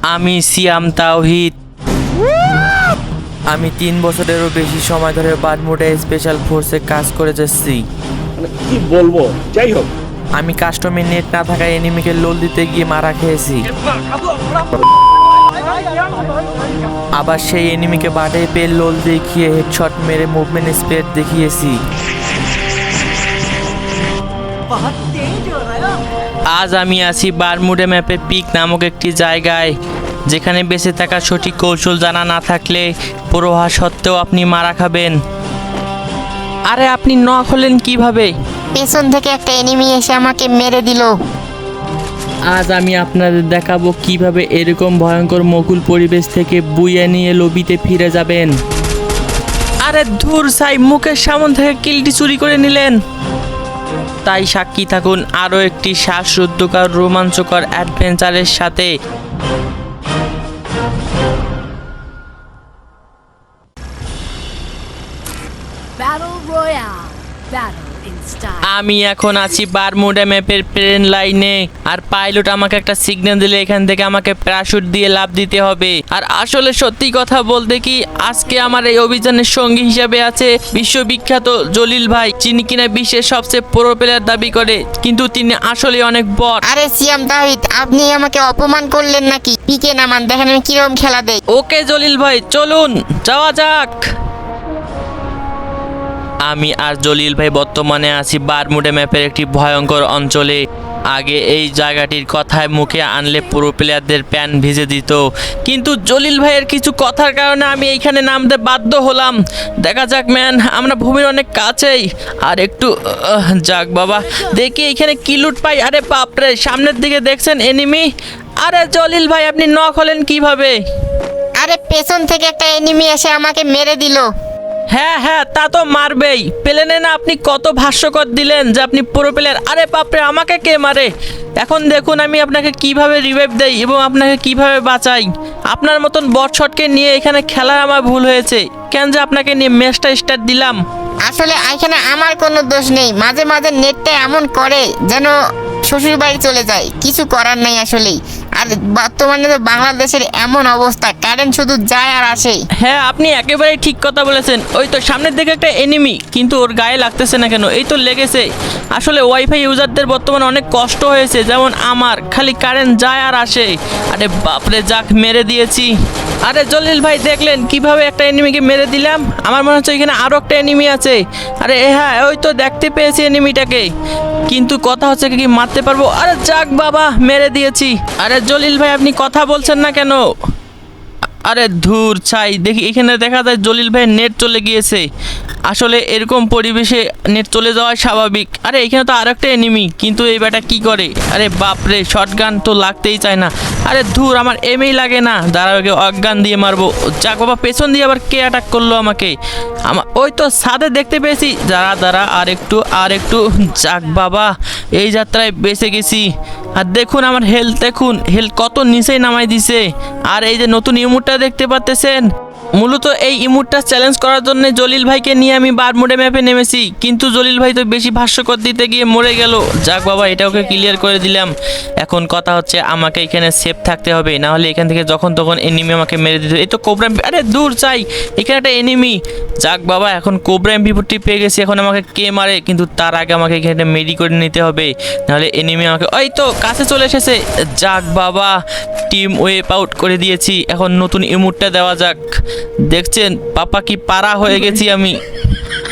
আমি সিয়াম তাওহিদ। আমি 3 বছরেরও বেশি সময় ধরে বারমুডা স্পেশাল ফোর্সে কাজ করে যাচ্ছি। কি বলবো, যাই হোক। আমি কাস্টমে নেট না থাকায় এনিমিকে লোল দিতে গিয়ে মারা খেয়েছি। আবার সেই এনিমিকে বাটে পেয়ে লোল দেখিয়ে হেডশট মেরে মুভমেন্ট স্পিড দেখিয়েছি। আজ আমি আছি বারমুডা ম্যাপে পিক নামক একটি জায়গায়, যেখানে বেঁচে থাকার সঠিক কৌশল জানা না থাকলে প্রহার সত্ত্বেও আপনি মারা খাবেন। আরে আপনি নক হলেন কিভাবে? পেছন থেকে একটা এনিমি এসে আমাকে মেরে দিল। আজ আমি আপনাদের দেখাবো কিভাবে এরকম ভয়ঙ্কর মকুল পরিবেশ থেকে বুইয়া নিয়ে লবিতে ফিরে যাবেন। আরে ধুর সাই, মুখের সামন থেকে কিলটি চুরি করে নিলেন। তাই সাক্ষী থাকুন আরও একটি শ্বাসরুদ্ধকর রোমাঞ্চকর অ্যাডভেঞ্চারের সাথে। Battle Royale. Battle in style. আমি এখন আছি বারমুডা ম্যাপের প্লেন লাইনে, আর পাইলট আমাকে একটা সিগন্যাল দিলে এখান থেকে আমাকে প্যারাশুট দিয়ে লাফ দিতে হবে। আর আসলে সত্যি কথা বলতে কি, আজকে আমার এই অভিযানের সঙ্গী হিসাবে আছে বিশ্ববিখ্যাত জলিল ভাই, যিনি কিনা বিশ্বের সবচেয়ে প্রো প্লেয়ার দাবি করে, কিন্তু তিনি আসলে অনেক বট। আরে সিয়াম তাহিদ, আপনি আমাকে অপমান করলেন নাকি? পিকে নামান, দেখেন আমি কিরকম খেলা দেই। ওকে জলিল ভাই, চলুন যাওয়া যাক। আমি আর জলিল ভাই বর্তমানে আছি বারমুডা ম্যাপের একটি ভয়ঙ্কর অঞ্চলে। আগে এই জায়গাটির কথায় মুখে আনলে পুরো প্লেয়ারদের প্যান ভিজে দিত, কিন্তু জলিল ভাইয়ের কিছু কথার কারণে আমি এইখানে নামতে বাধ্য হলাম। দেখা যাক ম্যান, আমরা ভূমির অনেক কাছেই। আর একটু যাক বাবা, দেখি এইখানে কি লুট পাই। আরে বাপরে, সামনের দিকে দেখছেন এনিমি। আরে জলিল ভাই, আপনি নক হলেন কিভাবে? আরে পেছন থেকে একটা এনিমি এসে আমাকে মেরে দিল। হ্যাঁ হ্যাঁ, তা তো মারবেই। প্লেনে না আপনি কত ভাষ্যকর দিলেন যে আপনি প্রো প্লেয়ার। আরে বাপরে, আমাকে কে মারে? এখন দেখুন আমি আপনাকে কিভাবে রিভাইভ দেই এবং আপনাকে কিভাবে বাঁচাই। আপনার মতন বট শটকে নিয়ে এখানে খেলার আমার ভুল হয়েছে। কেন যে আপনাকে নিয়ে ম্যাচটা স্টার্ট দিলাম। আসলে এখানে আমার কোনো দোষ নেই, মাঝে মাঝে নেটটা এমন করে যেন শ্বশুর বাড়ি চলে যায়, কিছু করার নাই আসলেই। আর বর্তমানে তো বাংলাদেশের এমন অবস্থা, কারেন্ট শুধু যায় আর আসে। হ্যাঁ, আপনি একেবারেই ঠিক কথা বলেছেন। ওই তো সামনের দিকে একটা এনিমি, কিন্তু ওর গায়ে লাগতেছে না কেন? এই তো লেগেছে। আসলে ওয়াইফাই ইউজারদের বর্তমানে অনেক কষ্ট হয়েছে, যেমন আমার, খালি কারেন্ট যায় আর আসে। আরে বাপরে, যাক মেরে দিয়েছি। আরে জলিল ভাই, দেখলেন কিভাবে একটা এনিমিকে মেরে দিলাম? আমার মনে হচ্ছে এখানে আরও একটা এনিমি আছে। আরে হ্যাঁ, ওই তো দেখতে পেয়েছি এনিমিটাকে, কিন্তু কথা হচ্ছে কি মারতে পারবো? আরে যাক বাবা, মেরে দিয়েছি। আরে জলিল ভাই, আপনি কথা বলছেন না কেন? আরে ধুর ছাই, দেখি এখানে দেখা যায় জলিল ভাইয়ের নেট চলে গিয়েছে। আসলে এরকম পরিবেশে নেট চলে যাওয়া স্বাভাবিক। আরে এখানে তো আর একটা এনিমি, কিন্তু এই ব্যাটা কি করে? আরে বাপরে, শটগান তো লাগতেই চায় না। আরে ধুর, আমার এমই লাগে না। দাঁড়াও, অজ্ঞান দিয়ে মারবো। যাক বাবা, পেছন দিয়ে আবার কে অ্যাটাক করলো আমাকে? ওই তো ছাদে দেখতে পেয়েছি। দাঁড়া, আর একটু। যাক বাবা, এই যাত্রায় বেঁচে গেছি। আর দেখুন আমার হেলথ, দেখুন হেলথ কত নিচেই নামাই দিছে। আর এই যে নতুন ইমোটটা দেখতে পাচ্ছেন, মূলত এই ইমোটটা চ্যালেঞ্জ করার জন্য জলিল ভাইকে নিয়ে আমি বারমুডা ম্যাপে নেমেছি, কিন্তু জলিল ভাই তো বেশি ভাষ্যকর দিতে গিয়ে মরে গেল। যাক বাবা, এটা ওকে ক্লিয়ার করে দিলাম। এখন কথা হচ্ছে আমাকে এখানে সেফ থাকতে হবে, না হলে এখান থেকে যখন তখন এনিমি আমাকে মেরে দিতে। এই তো কোবরা, আরে দূর চাই, এখানে একটা এনিমি। যাক বাবা, এখন কোবরা এমপি40 পেয়ে গেছি। এখন আমাকে কে মারে? কিন্তু তার আগে আমাকে এখানে মেডি করে নিতে হবে, নাহলে এনিমি আমাকে, ওই তো কাছে চলে এসেছে। যাক বাবা, টিম ওয়েপ আউট করে দিয়েছি। এখন নতুন ইমোটটা দেওয়া যাক। দেখছেন পাপা, কি পারা হয়ে গেছি আমি।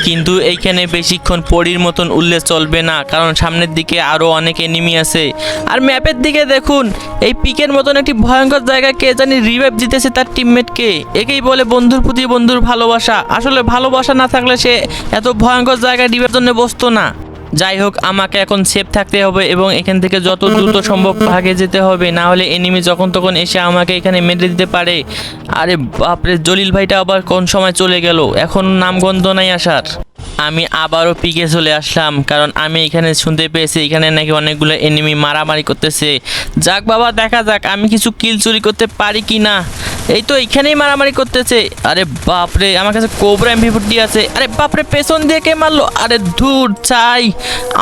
কিন্তু এইখানে বেশিক্ষণ পরীর মতন উল্লেখ চলবে না, কারণ সামনের দিকে আরও অনেক এনিমি আছে। আর ম্যাপের দিকে দেখুন, এই পিকের মতন একটি ভয়ঙ্কর জায়গায় কে জানি রিভাইভ দিতেছে তার টিমমেটকে। একেই বলে বন্ধুর প্রতি বন্ধুর ভালোবাসা। আসলে ভালোবাসা না থাকলে সে এত ভয়ঙ্কর জায়গায় রিভাইভ জন্য বসতো না। যাই হোক, আমাকে এখন সেফ থাকতে হবে এবং এখান থেকে যত দ্রুত সম্ভব ভাগে যেতে হবে, না হলে এনিমি যখন তখন এসে আমাকে এখানে মেরে দিতে পারে। আরে বাপরে, জলিল ভাইটা আবার কোন সময় চলে গেল, এখন নামগন্ধ নাই আসার। আমি আবারও পিকে চলে আসলাম, কারণ আমি এখানে শুনতে পেয়েছি এখানে নাকি অনেকগুলো এনিমি মারামারি করতেছে। যাক বাবা, দেখা যাক আমি কিছু কিল চুরি করতে পারি কি না। এই তো এখানেই মারামারি করতেছে। আরে বাপরে, আমার কাছে কোবরা এমপি40 আছে। আরে বাপরে, পেছন দিয়ে কে মারলো? আরে ধুর চাই,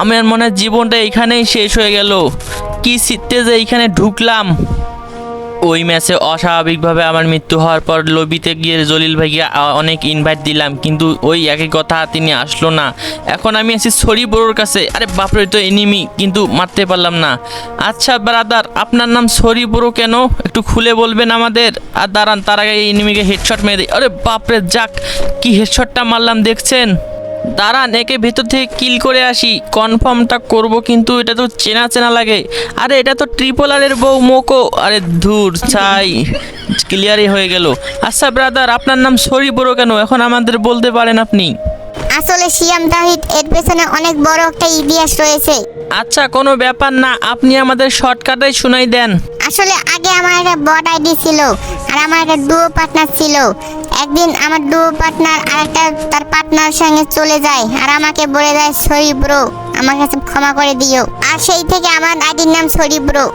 আমার মনে হয় জীবনটা এখানেই শেষ হয়ে গেল। কি শীতে যে এইখানে ঢুকলাম। ওই ম্যাচে অস্বাভাবিকভাবে আমার মৃত্যু হওয়ার পর লবিতে গিয়ে জলিল ভাইকে অনেক ইনভাইট দিলাম, কিন্তু ওই একই কথা তিনি আসলো না। এখন আমি আছি সরি ব্রোর কাছে। আরে বাপরে, তো এনিমি, কিন্তু মারতে পারলাম না। আচ্ছা ব্রাদার, আপনার নাম সরি ব্রো কেন, একটু খুলে বলবেন আমাদের? আর দাঁড়ান, তার আগে এই এনিমিকে হেডশট মেরে দিই। আরে বাপরে, যাক কি হেডশটটা মারলাম দেখছেন। দাঁড়ান, একে ভেতর থেকে কিল করে আসি, কনফার্মটা করব, কিন্তু এটা তো চেনা চেনা লাগে। আরে এটা তো ট্রিপল আরের বউ মোকো। আরে ধুর ছাই, ক্লিয়ারই হয়ে গেল। আচ্ছা ব্রাদার, আপনার নাম সরি ব্রো কেন, এখন আমাদের বলতে পারেন আপনি? আসলে সিয়াম তাহিদ, এর পেছনে অনেক বড় একটা ইতিহাস রয়েছে। আচ্ছা কোনো ব্যাপার না, আপনি আমাদের শর্টকাটাই শুনাই দেন। আসলে আগে আমার একটা বট আইডি ছিল, আর আমার একটা ডুও পার্টনার ছিল। একদিন আমার ডুও পার্টনার আর একটা তার পার্টনার সঙ্গে চলে যায়, আর আমাকে বলে দেয় সরি ব্রো, আমার কাছে ক্ষমা করে দিও। আর সেই থেকে আমার আইডির নাম সরি ব্রো।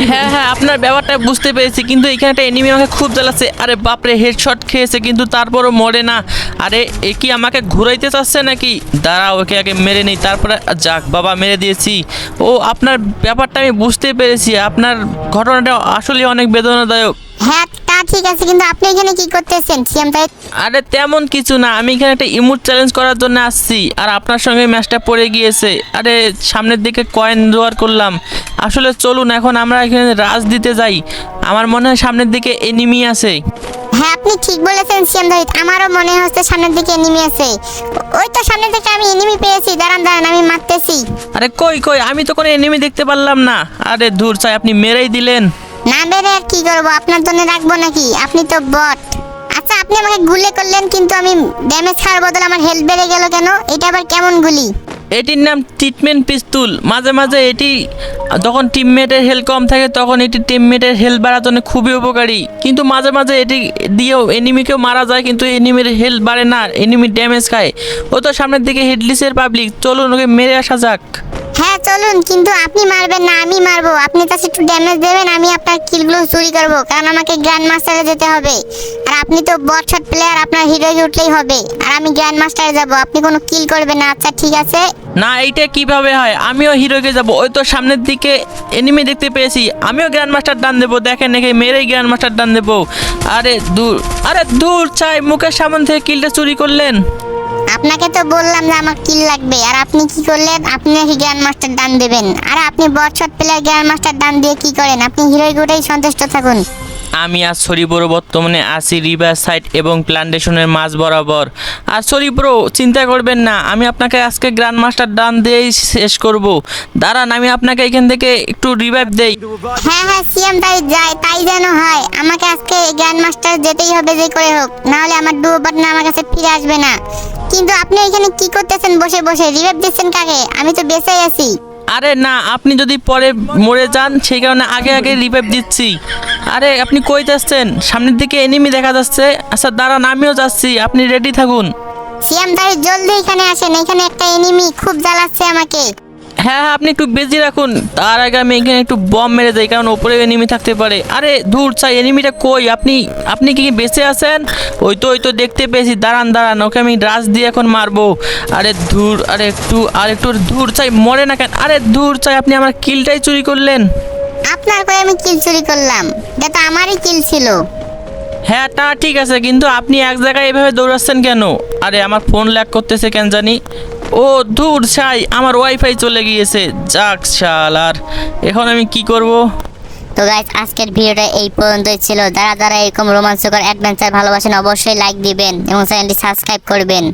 হ্যাঁ হ্যাঁ, আপনার ব্যাপারটা বুঝতে পেরেছি, কিন্তু এখানে একটা এনিমি আমাকে খুব জ্বালাচ্ছে। আরে বাপরে, হেডশট খেয়েছে কিন্তু তারপরও মরে না। আরে এ কি আমাকে ঘুরাইতে চাচ্ছে নাকি? দাঁড়াও, ওকে আগে মেরে নেই, তারপরে যাক বাবা মেরে দিয়েছি। ও, আপনার ব্যাপারটা আমি বুঝতে পেরেছি, আপনার ঘটনাটা আসলে অনেক বেদনাদায়ক। হ্যাঁ তা ঠিক আছে, কিন্তু আপনি এখানে কি করতেছেন সিয়াম তাহিদ? আরে তেমন কিছু না, আমি এখানে একটা ইমোট চ্যালেঞ্জ করার জন্য আসছি, আর আপনার সঙ্গে ম্যাচটা পড়ে গিয়েছে। আরে সামনের দিকে কয়েন জোগাড় করলাম। আসলে চলুন এখন আমরা এখানে রাজ দিতে যাই, আমার মনে হয় সামনের দিকে এনিমি আছে। হ্যাঁ আপনি ঠিক বলেছেন সিয়াম তাহিদ, আমারও মনে হচ্ছে সামনের দিকে এনিমি আছে। ওই তো সামনের দিকে আমি এনিমি পেয়েছি, দাঁড়ান দাঁড়ান আমি মারতেছি। আরে কই কই, আমি তো কোনো এনিমি দেখতে পারলাম না। আরে ধুর চাই, আপনি মেরেই দিলেন। না বেরে আর কি করবো, আপনার জন্য রাখবো নাকি? আপনি তো বট। আচ্ছা আপনি আমাকে গুলি করলেন, কিন্তু আমি ড্যামেজ খাওয়ার বদলে আমার হেলথ বেড়ে গেল কেন? এটা আবার কেমন গুলি? এটির নাম ট্রিটমেন্ট পিস্তুল। মাঝে মাঝে এটি যখন টিমমেটের হেলথ কম থাকে তখন এটি টিমমেটের হেলথ বাড়ার জন্য খুবই উপকারী, কিন্তু মাঝে মাঝে এটি দিয়েও এনিমিকেও মারা যায়, কিন্তু এনিমির হেলথ বাড়ে না, এনিমি ড্যামেজ খায়। ও তো সামনের দিকে হেডলিসের পাবলিক, চলুন ওকে মেরে আসা যাক। হ্যাঁ চলুন, কিন্তু আপনি মারবেন না, আমি মারবো। আপনি তাকে একটু ড্যামেজ দেবেন, আমি আপনার কিলগুলো চুরি করবো, কারণ আমাকে গ্র্যান্ড মাস্টারে যেতে হবে। আর আপনি তো বট শট প্লেয়ার, আপনার হিরো উঠলেই হবে, আর আমি গ্র্যান্ড মাস্টারে যাবো, আপনি কোনো কিল করবেন না। আচ্ছা ঠিক আছে। না এইটা কিভাবে হয়, আমিও হিরোকে যাব। ওই তো সামনের দিকে এনিমি দেখতে পেয়েছি, আমিও গ্র্যান্ড মাস্টার ডান দেবো। দেখেন একে মেরেই গ্র্যান্ড মাস্টার ডান দেবো। আরে দূর চাই, মুখের সামনে থেকে কিলটা চুরি করলেন। আপনাকে তো বললাম যে আমার কিল লাগবে, আর আপনি কি করলেন? আপনি নাকি গ্র্যান্ড মাস্টার ডান দেবেন, আর আপনি বট শট প্লেয়ার গ্র্যান্ড মাস্টার ডান দিয়ে কি করেন? আপনি হিরোই গোটাই সন্তুষ্ট থাকুন। আমি আর সরি ব্রো বর্তমানে আছি রিভার সাইড এবং প্ল্যান্টেশনের মাঝ বরাবর। আর সরি ব্রো চিন্তা করবেন না, আমি আপনাকে আজকে গ্র্যান্ড মাস্টার ডান দিয়েই শেষ করব। দাঁড়ান আমি আপনাকে এখান থেকে একটু রিভাইভ দেই। হ্যাঁ হ্যাঁ সিএম যায়, তাই যেন হয়। আমাকে আজকে গ্র্যান্ড মাস্টার যেতেই হবে যে করে হোক, নাহলে আমার ডুও পার্টনার আমার কাছে ফিরে আসবে না। কিন্তু আপনি এখানে কি করতেছেন বসে বসে? রিভাইভ দিচ্ছেন কাকে? আমি তো বেঁচেই আছি। আরে না, আপনি যদি পরে মরে যান সেই কারণে আগে আগে রিভাইভ দিচ্ছি। আরে আপনি কই যাচ্ছেন? সামনের দিকে এনিমি দেখা যাচ্ছে। আচ্ছা দাঁড়ান, আমিও যাচ্ছি, আপনি রেডি থাকুন। সিএম জলদি এখানে আসেন, এখানে একটা এনিমি খুব জ্বালাচ্ছে আমাকে। হ্যাঁ হ্যাঁ, আপনি একটু বেজি রাখুন, তার আগে আমি এখানে একটু বম মেরে যাই, কারণ ওপরে এনিমি থাকতে পারে। আরে দূর চাই, এনিমিটা কই? আপনি কি বেঁচে আছেন? ওই তো দেখতে পেয়েছি। দাঁড়ান, ওকে আমি রাজ দিয়ে এখন মারবো। আরে দূর, আর একটু দূর চাই, মরে না কেন? আরে দূর চাই, আপনি আমার কিলটাই চুরি করলেন। আপনার করে আমি কিল চুরি করলাম? এটা তো আমারই কিল ছিল। হ্যাঁ তা ঠিক আছে, কিন্তু আপনি এক জায়গায় এভাবে দৌড়াচ্ছেন কেন? আরে আমার ফোন ল্যাগ করতেছে কেন জানি। ও দূর ছাই, আমার ওয়াইফাই চলে গিয়েছে। যাক শালার, এখন আমি কি করব? তো গাইস আজকের ভিডিওটা এই পর্যন্তই ছিল। যারা এরকম রোমাঞ্চকর অ্যাডভেঞ্চার ভালোবাসেন অবশ্যই লাইক দিবেন এবং চ্যানেলটি সাবস্ক্রাইব করবেন।